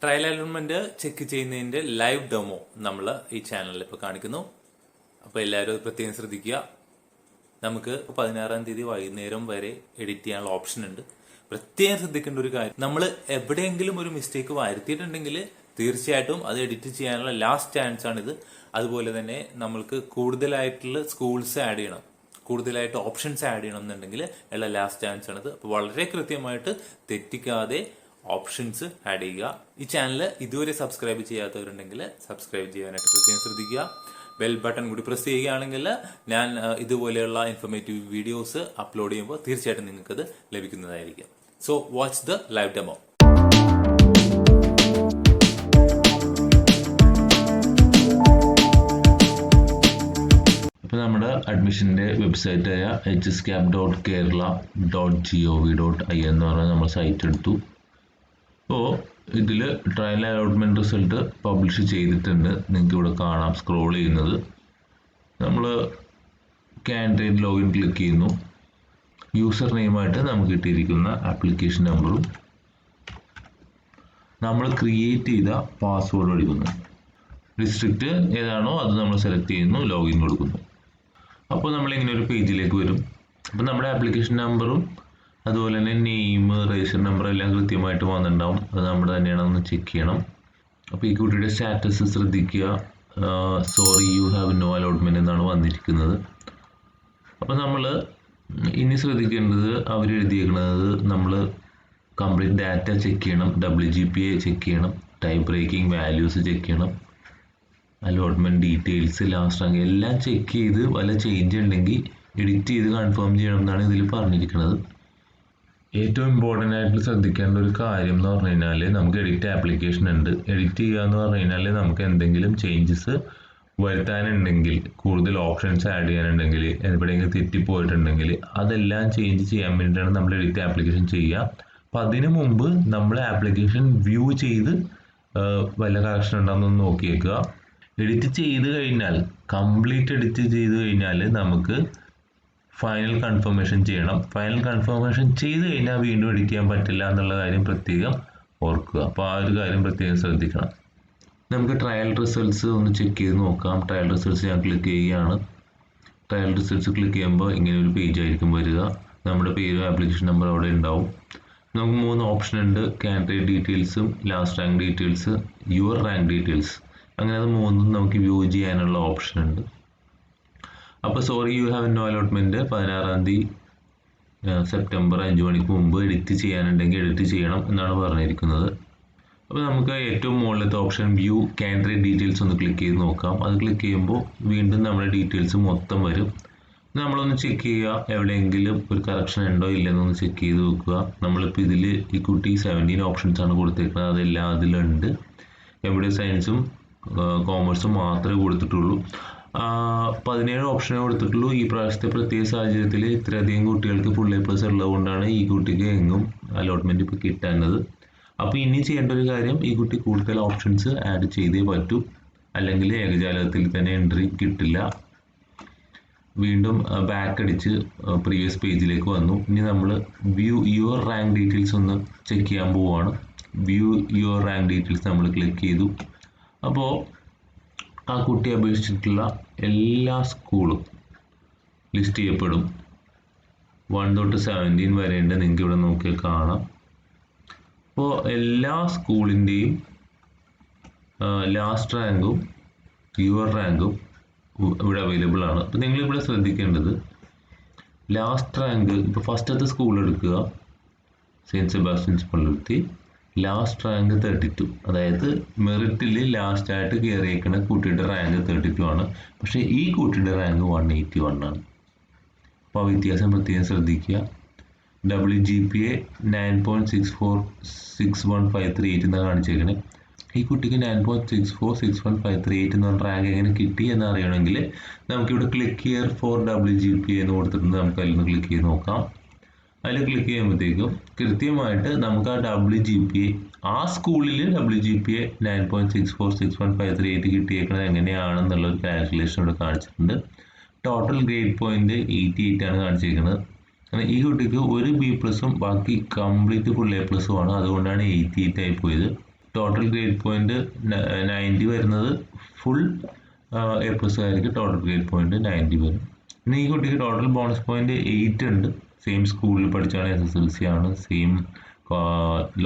Trial allotment check ചെയ്യുന്നതിന്റെ live demo നമ്മൾ ഈ ചാനലിൽ ഇപ്പോൾ കാണിക്കുന്നു. അപ്പോൾ എല്ലാവരും പ്രത്യേകം ശ്രദ്ധിക്കുക. നമുക്ക് 16-ാം തീയതി വൈകുന്നേരം വരെ എഡിറ്റ് ചെയ്യാനുള്ള ഓപ്ഷൻ ഉണ്ട്. പ്രത്യേകം ശ്രദ്ധിക്കേണ്ട ഒരു കാര്യം, നമ്മൾ എവിടെയെങ്കിലും ഒരു മിസ്റ്റേക്ക് വരുത്തിയിട്ടുണ്ടെങ്കിൽ തീർച്ചയായിട്ടും അത് എഡിറ്റ് ചെയ്യാനുള്ള ലാസ്റ്റ് ചാൻസ് ആണിത്. അതുപോലെ തന്നെ നമ്മൾക്ക് കൂടുതലായിട്ടുള്ള സ്കൂൾസ് ആഡ് ചെയ്യണം, കൂടുതലായിട്ട് ഓപ്ഷൻസ് ആഡ് ചെയ്യണം എന്നുണ്ടെങ്കിൽ ഉള്ള ലാസ്റ്റ് ചാൻസ് ആണിത്. അപ്പോൾ വളരെ കൃത്യമായിട്ട് തെറ്റിക്കാതെ ഓപ്ഷൻസ് ആഡ് ചെയ്യുക. ഈ ചാനൽ ഇതുവരെ സബ്സ്ക്രൈബ് ചെയ്യാത്തവരുണ്ടെങ്കിൽ സബ്സ്ക്രൈബ് ചെയ്യാനായിട്ട് പ്രത്യേകം ശ്രദ്ധിക്കുക. ബെൽ ബട്ടൺ കൂടി പ്രസ് ചെയ്യുകയാണെങ്കിൽ ഞാൻ ഇതുപോലെയുള്ള ഇൻഫോർമേറ്റീവ് വീഡിയോസ് അപ്ലോഡ് ചെയ്യുമ്പോൾ തീർച്ചയായിട്ടും നിങ്ങൾക്കത് ലഭിക്കുന്നതായിരിക്കും. So watch the live demo. ഇപ്പോൾ നമ്മുടെ അഡ്മിഷൻ്റെ വെബ്സൈറ്റായ hscap.kerala.gov.in എന്ന് പറഞ്ഞാൽ നമ്മൾ സൈറ്റ് എടുത്തു. അപ്പോൾ ഇതിൽ ട്രയൽ അലോട്ട്മെൻറ്റ് റിസൾട്ട് പബ്ലിഷ് ചെയ്തിട്ടുണ്ട്. നിങ്ങൾക്ക് ഇവിടെ കാണാം സ്ക്രോൾ ചെയ്യുന്നത്. നമ്മൾ കാൻഡിഡേറ്റ് ലോഗിൻ ക്ലിക്ക് ചെയ്യുന്നു. യൂസർ നെയിമായിട്ട് നമുക്ക് കിട്ടിയിരിക്കുന്ന ആപ്ലിക്കേഷൻ നമ്പറും നമ്മൾ ക്രിയേറ്റ് ചെയ്ത പാസ്വേഡും അടിക്കുന്നു. ഡിസ്ട്രിക്റ്റ് ഏതാണോ അത് നമ്മൾ സെലക്ട് ചെയ്യുന്നു, ലോഗിൻ കൊടുക്കുന്നു. അപ്പോൾ നമ്മളിങ്ങനെ ഒരു പേജിലേക്ക് വരും. അപ്പോൾ നമ്മുടെ ആപ്ലിക്കേഷൻ നമ്പറും അതുപോലെ തന്നെ നെയിം, രജിസ്റ്റർ നമ്പർ എല്ലാം കൃത്യമായിട്ട് വന്നിട്ടുണ്ടാവും. അത് നമ്മുടെ തന്നെയാണെന്ന് ചെക്ക് ചെയ്യണം. അപ്പോൾ ഈ കുട്ടിയുടെ സ്റ്റാറ്റസ് ശ്രദ്ധിക്കുക. Sorry you have no allotment എന്നാണ് വന്നിരിക്കുന്നത്. അപ്പോൾ നമ്മൾ ഇനി ശ്രദ്ധിക്കേണ്ടത് അവരെഴുതിയിരിക്കുന്നത് നമ്മൾ കംപ്ലീറ്റ് ഡാറ്റ ചെക്ക് ചെയ്യണം, WGPA ചെക്ക് ചെയ്യണം, ടൈപ്പ് ബ്രേക്കിംഗ് വാല്യൂസ് ചെക്ക് ചെയ്യണം, അലോട്ട്മെൻറ്റ് ഡീറ്റെയിൽസ്, ലാസ്റ്റ് റാങ്ക് എല്ലാം ചെക്ക് ചെയ്ത് വല്ല ചേഞ്ച് ഉണ്ടെങ്കിൽ എഡിറ്റ് ചെയ്ത് കൺഫേം ചെയ്യണം എന്നാണ് ഇതിൽ പറഞ്ഞിരിക്കുന്നത്. ഏറ്റവും ഇമ്പോർട്ടൻ്റ് ആയിട്ട് ശ്രദ്ധിക്കേണ്ട ഒരു കാര്യം എന്ന് പറഞ്ഞു കഴിഞ്ഞാൽ, നമുക്ക് എഡിറ്റ് ആപ്ലിക്കേഷൻ ഉണ്ട്. എഡിറ്റ് ചെയ്യുക എന്ന് പറഞ്ഞു കഴിഞ്ഞാൽ നമുക്ക് എന്തെങ്കിലും ചേഞ്ചസ് വരുത്താനുണ്ടെങ്കിൽ, കൂടുതൽ ഓപ്ഷൻസ് ആഡ് ചെയ്യാനുണ്ടെങ്കിൽ, എവിടെയെങ്കിലും തെറ്റിപ്പോയിട്ടുണ്ടെങ്കിൽ അതെല്ലാം ചേഞ്ച് ചെയ്യാൻ വേണ്ടിയിട്ടാണ് നമ്മൾ എഡിറ്റ് ആപ്ലിക്കേഷൻ ചെയ്യുക. അപ്പം അതിനു മുമ്പ് നമ്മൾ ആപ്ലിക്കേഷൻ വ്യൂ ചെയ്ത് വല്ല കറക്ഷൻ ഉണ്ടോയെന്നൊന്ന് നോക്കിയേക്കുക. എഡിറ്റ് ചെയ്ത് കഴിഞ്ഞാൽ, കംപ്ലീറ്റ് എഡിറ്റ് ചെയ്ത് കഴിഞ്ഞാൽ നമുക്ക് ഫൈനൽ കൺഫർമേഷൻ ചെയ്യണം. ഫൈനൽ കൺഫർമേഷൻ ചെയ്ത് കഴിഞ്ഞാൽ വീണ്ടും എഡിറ്റ് ചെയ്യാൻ പറ്റില്ല എന്നുള്ള കാര്യം പ്രത്യേകം ഓർക്കുക. അപ്പോൾ ആ ഒരു കാര്യം പ്രത്യേകം ശ്രദ്ധിക്കണം. നമുക്ക് ട്രയൽ റിസൾട്ട്സ് ഒന്ന് ചെക്ക് ചെയ്ത് നോക്കാം. ട്രയൽ റിസൾട്ട്സ് ഞാൻ ക്ലിക്ക് ചെയ്യുകയാണ്. ട്രയൽ റിസൾട്ട്സ് ക്ലിക്ക് ചെയ്യുമ്പോൾ ഇങ്ങനെ ഒരു പേജ് ആയിരിക്കും വരിക. നമ്മുടെ പേരും ആപ്ലിക്കേഷൻ നമ്പർ അവിടെ ഉണ്ടാവും. നമുക്ക് 3 ഓപ്ഷൻ ഉണ്ട്. കാൻഡിഡേറ്റ് ഡീറ്റെയിൽസും, last rank details, your rank details. അങ്ങനെ അത് 3 നമുക്ക് വ്യൂ ചെയ്യാനുള്ള ഓപ്ഷൻ ഉണ്ട്. അപ്പോൾ sorry you have no allotment 16-ാം തീയതി സെപ്റ്റംബർ 5 മണിക്ക് മുമ്പ് എഡിറ്റ് ചെയ്യാനുണ്ടെങ്കിൽ എഡിറ്റ് ചെയ്യണം എന്നാണ് പറഞ്ഞിരിക്കുന്നത്. അപ്പോൾ നമുക്ക് ഏറ്റവും മുകളിലത്തെ ഓപ്ഷൻ വ്യൂ കാൻഡിഡേറ്റ് ഡീറ്റെയിൽസ് ഒന്ന് ക്ലിക്ക് ചെയ്ത് നോക്കാം. അത് ക്ലിക്ക് ചെയ്യുമ്പോൾ വീണ്ടും നമ്മുടെ ഡീറ്റെയിൽസ് മൊത്തം വരും. നമ്മളൊന്ന് ചെക്ക് ചെയ്യുക, എവിടെയെങ്കിലും ഒരു കറക്ഷൻ ഉണ്ടോ ഇല്ലെന്നൊന്ന് ചെക്ക് ചെയ്ത് നോക്കുക. നമ്മളിപ്പോൾ ഇതിൽ ഈ കുട്ടി 17 ഓപ്ഷൻസ് ആണ് കൊടുത്തേക്കുന്നത്. അതെല്ലാം അതിലുണ്ട്. എവിടെ സയൻസും കോമേഴ്സും മാത്രമേ കൊടുത്തിട്ടുള്ളൂ. 17 ഓപ്ഷനേ കൊടുത്തിട്ടുള്ളൂ. ഈ പ്രാവശ്യത്തെ പ്രത്യേക സാഹചര്യത്തിൽ ഇത്രയധികം കുട്ടികൾക്ക് ഫുൾ A+ ഉള്ളതുകൊണ്ടാണ് ഈ കുട്ടിക്ക് എങ്ങും അലോട്ട്മെൻറ്റ് ഇപ്പോൾ കിട്ടാനുള്ളത്. അപ്പോൾ ഇനി ചെയ്യേണ്ട ഒരു കാര്യം, ഈ കുട്ടി കൂടുതൽ ഓപ്ഷൻസ് ആഡ് ചെയ്തേ പറ്റൂ, അല്ലെങ്കിൽ ഏകജാലകത്തിൽ തന്നെ എൻട്രി കിട്ടില്ല. വീണ്ടും ബാക്ക് അടിച്ച് പ്രീവിയസ് പേജിലേക്ക് വന്നു. ഇനി നമ്മൾ വ്യൂ യുവർ റാങ്ക് ഡീറ്റെയിൽസ് ഒന്ന് ചെക്ക് ചെയ്യാൻ പോവുകയാണ്. വ്യൂ യുവർ റാങ്ക് ഡീറ്റെയിൽസ് നമ്മൾ ക്ലിക്ക് ചെയ്തു. അപ്പോൾ ആ കുട്ടി അപേക്ഷിച്ചിട്ടുള്ള എല്ലാ സ്കൂളും ലിസ്റ്റ് ചെയ്യപ്പെടും. 1 തൊട്ട് 17 വരെയുണ്ട്. നിങ്ങൾക്ക് ഇവിടെ നോക്കിയാൽ കാണാം. അപ്പോൾ എല്ലാ സ്കൂളിൻ്റെയും ലാസ്റ്റ് റാങ്കും യുവർ റാങ്കും ഇവിടെ അവൈലബിൾ ആണ്. അപ്പോൾ നിങ്ങളിവിടെ ശ്രദ്ധിക്കേണ്ടത്, ലാസ്റ്റ് റാങ്ക് ഇപ്പോൾ ഫസ്റ്റത്തെ സ്കൂൾ എടുക്കുക, saint Sebastian's Palluruthy. Last rank 32, അതായത് മെറിറ്റിൽ ലാസ്റ്റ് ആയിട്ട് കയറിയേക്കുന്ന കുട്ടിയുടെ റാങ്ക് 32 ആണ്. പക്ഷേ ഈ കുട്ടിയുടെ റാങ്ക് 181 ആണ്. അപ്പോൾ ആ വ്യത്യാസം പ്രത്യേകം ശ്രദ്ധിക്കുക. WGPA 9.646153 എന്നാണ് കാണിച്ചേക്കണേ. ഈ കുട്ടിക്ക് 9.646153 എന്ന് പറഞ്ഞ റാങ്ക് എങ്ങനെ കിട്ടി എന്ന് അറിയണമെങ്കിൽ നമുക്കിവിടെ ക്ലിക്ക് ഹിയർ ഫോർ WGPA എന്ന് കൊടുത്തിട്ടുണ്ട്. നമുക്ക് അതിൽ നിന്ന് ക്ലിക്ക് ചെയ്ത് നോക്കാം. അതിൽ ക്ലിക്ക് ചെയ്യുമ്പോഴത്തേക്കും കൃത്യമായിട്ട് നമുക്ക് ആ WGPA, ആ സ്കൂളിൽ WGPA 9.646153 കിട്ടിയേക്കുന്നത് എങ്ങനെയാണെന്നുള്ളൊരു കാൽക്കുലേഷൻ ഇവിടെ കാണിച്ചിട്ടുണ്ട്. ടോട്ടൽ ഗ്രേഡ് പോയിന്റ് 88 ആണ് കാണിച്ചിരിക്കുന്നത്. ഈ കുട്ടിക്ക് ഒരു B+ ബാക്കി കംപ്ലീറ്റ് ഫുൾ A+ ആണ്. അതുകൊണ്ടാണ് 88 ആയി പോയത്. ടോട്ടൽ ഗ്രേഡ് പോയിന്റ് 90 വരുന്നത് ഫുൾ എ പ്ലസ് കാർക്ക് ടോട്ടൽ ഗ്രേഡ് പോയിന്റ് 90 വരും. പിന്നെ ഈ കുട്ടിക്ക് ടോട്ടൽ ബോണസ് പോയിന്റ് 8 ഉണ്ട്. സെയിം സ്കൂളിൽ പഠിച്ചാണ്, SSLC ആണ്, സെയിം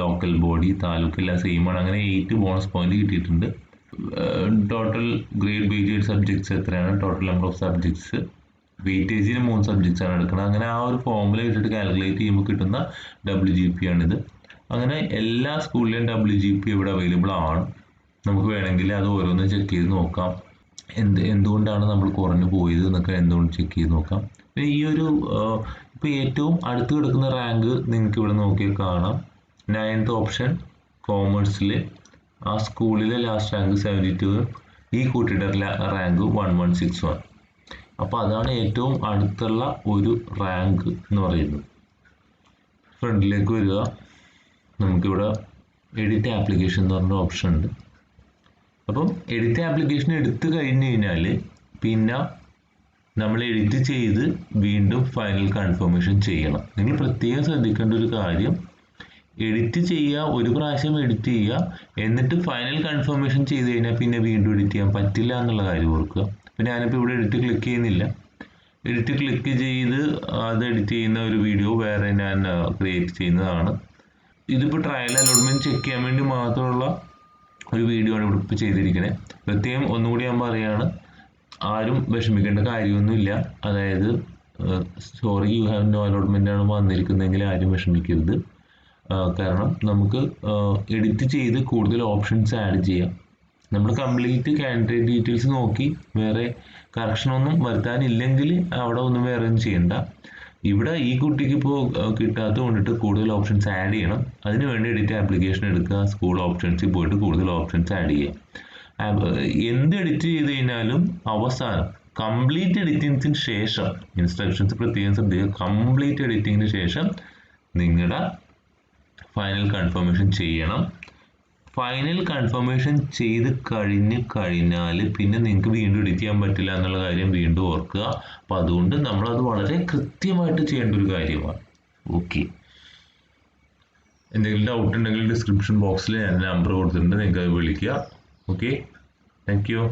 ലോക്കൽ ബോഡി, താലൂക്ക് എല്ലാം സെയിം ആണ്. അങ്ങനെ 8 ബോണസ് പോയിന്റ് കിട്ടിയിട്ടുണ്ട്. ടോട്ടൽ ഗ്രേഡ് വെയിറ്റേജ് സബ്ജക്ട്സ് എത്രയാണ്, ടോട്ടൽ നമ്പർ ഓഫ് സബ്ജക്ട്സ്, വെയിറ്റേജിന് 3 സബ്ജക്ട്സ് ആണ് എടുക്കുന്നത്. അങ്ങനെ ആ ഒരു ഫോർമുല ഇട്ടിട്ട് കാൽക്കുലേറ്റ് ചെയ്യുമ്പോൾ കിട്ടുന്ന WGP ആണിത്. അങ്ങനെ എല്ലാ സ്കൂളിലെയും WGP ഇവിടെ അവൈലബിൾ ആണ്. നമുക്ക് വേണമെങ്കിൽ അത് ഓരോന്ന് ചെക്ക് ചെയ്ത് നോക്കാം. എന്തുകൊണ്ടാണ് നമ്മൾ കുറഞ്ഞു പോയത് എന്നൊക്കെ എന്തുകൊണ്ട് ചെക്ക് ചെയ്ത് നോക്കാം. ഈ ഒരു ഇപ്പോൾ ഏറ്റവും അടുത്ത് കിടക്കുന്ന റാങ്ക് നിങ്ങൾക്ക് ഇവിടെ നോക്കിയാൽ കാണാം. 9th ഓപ്ഷൻ കോമേഴ്സിൽ ആ സ്കൂളിലെ ലാസ്റ്റ് റാങ്ക് 72, ഈ കുട്ടിയുടെ റാങ്ക് 1161. അപ്പോൾ അതാണ് ഏറ്റവും അടുത്തുള്ള ഒരു റാങ്ക് എന്ന് പറയുന്നത്. ഫ്രണ്ടിലേക്ക് വരിക, നമുക്കിവിടെ എഡിറ്റ് ആപ്ലിക്കേഷൻ എന്ന് പറഞ്ഞ ഓപ്ഷൻ ഉണ്ട്. അപ്പം എഡിറ്റ് ആപ്ലിക്കേഷൻ എടുത്തു കഴിഞ്ഞ് കഴിഞ്ഞാൽ പിന്നെ നമ്മൾ എഡിറ്റ് ചെയ്ത് വീണ്ടും ഫൈനൽ കൺഫർമേഷൻ ചെയ്യണം. നിങ്ങൾ പ്രത്യേകം ശ്രദ്ധിക്കേണ്ട ഒരു കാര്യം, എഡിറ്റ് ചെയ്യുക, ഒരു പ്രാവശ്യം എഡിറ്റ് ചെയ്യുക, എന്നിട്ട് ഫൈനൽ കൺഫർമേഷൻ ചെയ്ത് കഴിഞ്ഞാൽ പിന്നെ വീണ്ടും എഡിറ്റ് ചെയ്യാൻ പറ്റില്ല എന്നുള്ള കാര്യം ഓർക്കുക. അപ്പോൾ ഞാനിപ്പോൾ ഇവിടെ എഡിറ്റ് ക്ലിക്ക് ചെയ്യുന്നില്ല. എഡിറ്റ് ക്ലിക്ക് ചെയ്ത് അത് എഡിറ്റ് ചെയ്യുന്ന ഒരു വീഡിയോ വേറെ ഞാൻ ക്രിയേറ്റ് ചെയ്യുന്നതാണ്. ഇതിപ്പോൾ ട്രയൽ അലോട്ട്മെന്റ് ചെക്ക് ചെയ്യാൻ വേണ്ടി മാത്രമുള്ള ഒരു വീഡിയോ ആണ് ഇവിടെ ഇപ്പോൾ ചെയ്തിരിക്കുന്നത്. പ്രത്യേകം ഒന്നുകൂടി ഞാൻ പറയുകയാണ്, ആരും വിഷമിക്കേണ്ട കാര്യമൊന്നുമില്ല. അതായത് sorry you have no allotment ആണ് വന്നിരിക്കുന്നതെങ്കിൽ ആരും വിഷമിക്കരുത്. കാരണം നമുക്ക് എഡിറ്റ് ചെയ്ത് കൂടുതൽ ഓപ്ഷൻസ് ആഡ് ചെയ്യാം. നമ്മൾ കംപ്ലീറ്റ് കാൻഡിഡേറ്റ് ഡീറ്റെയിൽസ് നോക്കി വേറെ കറക്ഷനൊന്നും വരുത്താനില്ലെങ്കിൽ അവിടെ ഒന്നും വേറെ ഒന്നും ചെയ്യണ്ട. ഇവിടെ ഈ കുട്ടിക്ക് ഇപ്പോൾ കിട്ടാത്തത് കൊണ്ടിട്ട് കൂടുതൽ ഓപ്ഷൻസ് ആഡ് ചെയ്യണം. അതിനുവേണ്ടി എഡിറ്റ് ആപ്ലിക്കേഷൻ എടുക്കുക, സ്കൂൾ ഓപ്ഷൻസിൽ പോയിട്ട് കൂടുതൽ ഓപ്ഷൻസ് ആഡ് ചെയ്യുക. എന്ത് എഡിറ്റ് ചെയ്ത് കഴിഞ്ഞാലും അവസാനം കംപ്ലീറ്റ് എഡിറ്റിംഗിന് ശേഷം, ഇൻസ്ട്രക്ഷൻസ് പ്രത്യേകം ശ്രദ്ധിക്കുക, കംപ്ലീറ്റ് എഡിറ്റിങ്ങിന് ശേഷം നിങ്ങളുടെ ഫൈനൽ കൺഫർമേഷൻ ചെയ്യണം. ഫൈനൽ കൺഫർമേഷൻ ചെയ്ത് കഴിഞ്ഞാൽ പിന്നെ നിങ്ങൾക്ക് വീണ്ടും എഡിറ്റ് ചെയ്യാൻ പറ്റില്ല എന്നുള്ള കാര്യം വീണ്ടും ഓർക്കുക. അപ്പം അതുകൊണ്ട് നമ്മളത് വളരെ കൃത്യമായിട്ട് ചെയ്യേണ്ട ഒരു കാര്യമാണ്. ഓക്കെ, എന്തെങ്കിലും ഡൗട്ട് ഉണ്ടെങ്കിൽ ഡിസ്ക്രിപ്ഷൻ ബോക്സിൽ ഞാൻ നമ്പർ കൊടുത്തിട്ടുണ്ട്, നിങ്ങൾക്ക് അത് വിളിക്കുക. Okay, thank you.